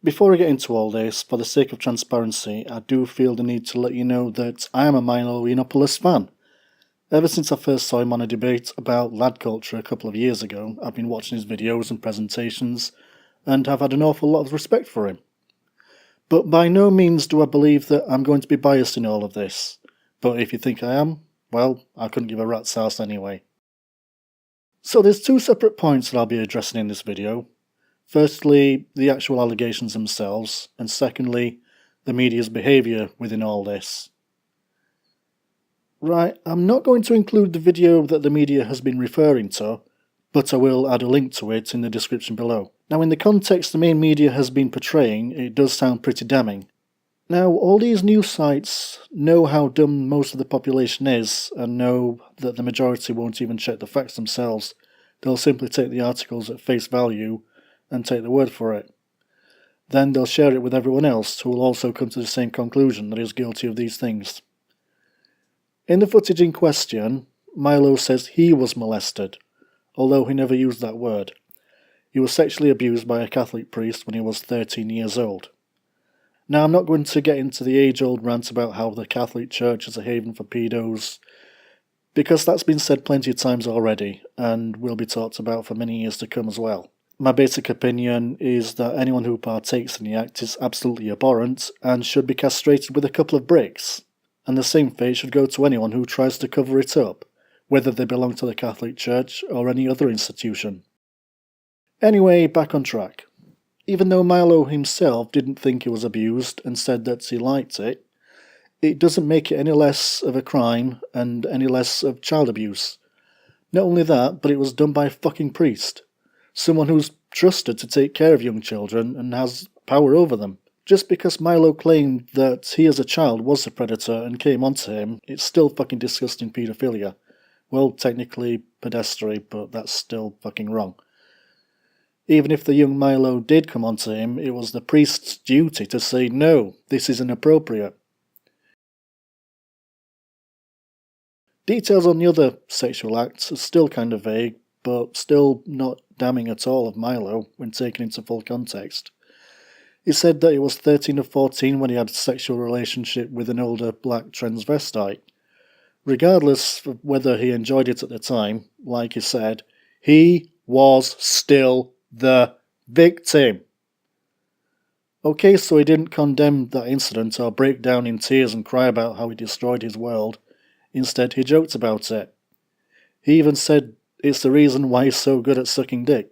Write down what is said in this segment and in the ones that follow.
Before I get into all this, for the sake of transparency, I do feel the need to let you know that I am a Milo Yiannopoulos fan. Ever since I first saw him on a debate about lad culture a couple of years ago, I've been watching his videos and presentations, and have had an awful lot of respect for him. But by no means do I believe that I'm going to be biased in all of this. But if you think I am, well, I couldn't give a rat's ass anyway. So there's two separate points that I'll be addressing in this video. Firstly, the actual allegations themselves, and secondly, the media's behaviour within all this. Right, I'm not going to include the video that the media has been referring to, but I will add a link to it in the description below. Now, in the context the main media has been portraying, it does sound pretty damning. Now, all these news sites know how dumb most of the population is, and know that the majority won't even check the facts themselves. They'll simply take the articles at face value and take the word for it. Then they'll share it with everyone else who will also come to the same conclusion that he is guilty of these things. In the footage in question, Milo says he was molested, although he never used that word. He was sexually abused by a Catholic priest when he was 13 years old. Now, I'm not going to get into the age-old rant about how the Catholic Church is a haven for pedos, because that's been said plenty of times already, and will be talked about for many years to come as well. My basic opinion is that anyone who partakes in the act is absolutely abhorrent and should be castrated with a couple of bricks, and the same fate should go to anyone who tries to cover it up, whether they belong to the Catholic Church or any other institution. Anyway, back on track. Even though Milo himself didn't think he was abused and said that he liked it, it doesn't make it any less of a crime and any less of child abuse. Not only that, but it was done by a fucking priest. Someone who's trusted to take care of young children and has power over them. Just because Milo claimed that he as a child was a predator and came onto him, it's still fucking disgusting paedophilia. Well, technically pederasty, but that's still fucking wrong. Even if the young Milo did come onto him, it was the priest's duty to say, no, this is inappropriate. Details on the other sexual acts are still kind of vague, but still not damning at all of Milo when taken into full context. He said that he was 13 or 14 when he had a sexual relationship with an older black transvestite. Regardless of whether he enjoyed it at the time, like he said, he was still the victim. Okay, so he didn't condemn that incident or break down in tears and cry about how he destroyed his world. Instead, he joked about it. He even said it's the reason why he's so good at sucking dick.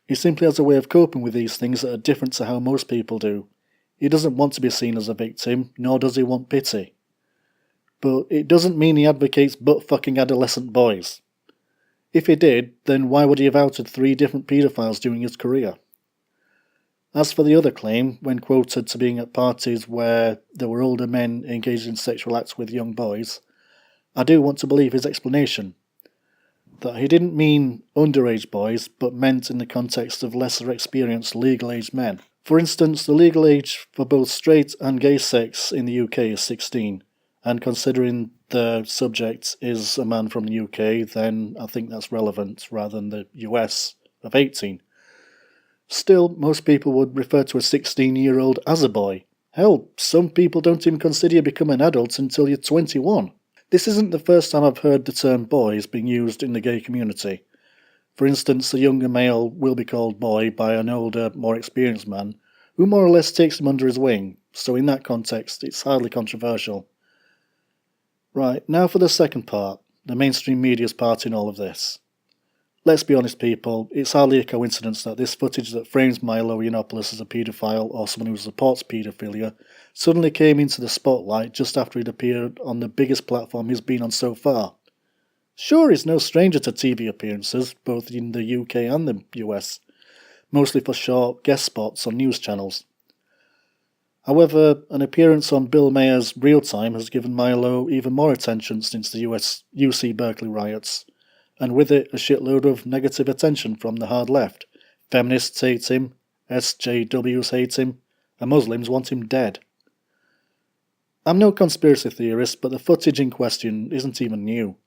He simply has a way of coping with these things that are different to how most people do. He doesn't want to be seen as a victim, nor does he want pity. But it doesn't mean he advocates butt-fucking adolescent boys. If he did, then why would he have outed 3 different paedophiles during his career? As for the other claim, when quoted to being at parties where there were older men engaged in sexual acts with young boys, I do want to believe his explanation. That he didn't mean underage boys, but meant in the context of lesser experienced legal-aged men. For instance, the legal age for both straight and gay sex in the UK is 16, and considering the subject is a man from the UK, then I think that's relevant rather than the US of 18. Still, most people would refer to a 16-year-old as a boy. Hell, some people don't even consider you become an adult until you're 21. This isn't the first time I've heard the term boys being used in the gay community. For instance, a younger male will be called boy by an older, more experienced man, who more or less takes him under his wing, so in that context it's hardly controversial. Right, now for the second part, the mainstream media's part in all of this. Let's be honest people, it's hardly a coincidence that this footage that frames Milo Yiannopoulos as a paedophile or someone who supports paedophilia suddenly came into the spotlight just after he'd appeared on the biggest platform he's been on so far. Sure, he's no stranger to TV appearances, both in the UK and the US, mostly for short guest spots on news channels. However, an appearance on Bill Maher's Real Time has given Milo even more attention since the UC Berkeley riots, and with it a shitload of negative attention from the hard left. Feminists hate him, SJWs hate him, and Muslims want him dead. I'm no conspiracy theorist, but the footage in question isn't even new.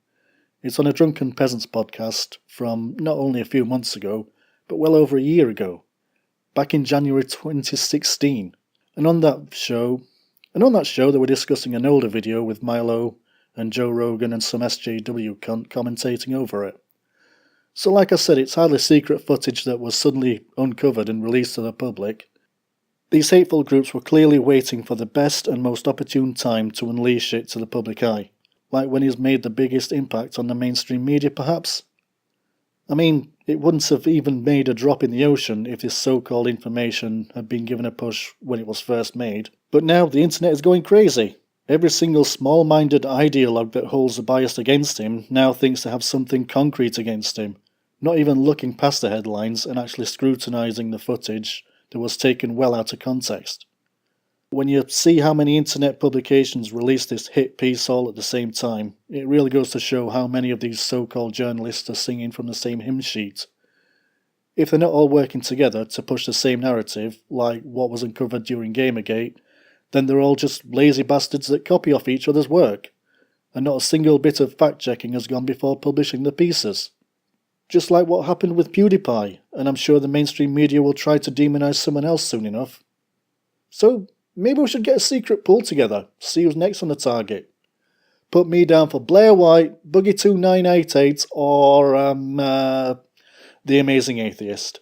It's on a Drunken Peasants podcast from not only a few months ago, but well over a year ago. back in January 2016. And on that show they were discussing an older video with Milo and Joe Rogan and some SJW cunt commentating over it. So like I said, it's hardly secret footage that was suddenly uncovered and released to the public. These hateful groups were clearly waiting for the best and most opportune time to unleash it to the public eye, like when he's made the biggest impact on the mainstream media perhaps? I mean, it wouldn't have even made a drop in the ocean if this so-called information had been given a push when it was first made. But now the internet is going crazy. Every single small-minded ideologue that holds a bias against him now thinks to have something concrete against him, not even looking past the headlines and actually scrutinising the footage that was taken well out of context. When you see how many internet publications release this hit piece all at the same time, it really goes to show how many of these so-called journalists are singing from the same hymn sheet. If they're not all working together to push the same narrative, like what was uncovered during Gamergate, then they're all just lazy bastards that copy off each other's work, and not a single bit of fact-checking has gone before publishing the pieces. Just like what happened with PewDiePie, and I'm sure the mainstream media will try to demonise someone else soon enough. So, maybe we should get a secret poll together, see who's next on the target. Put me down for Blair White, Boogie2988, or, The Amazing Atheist.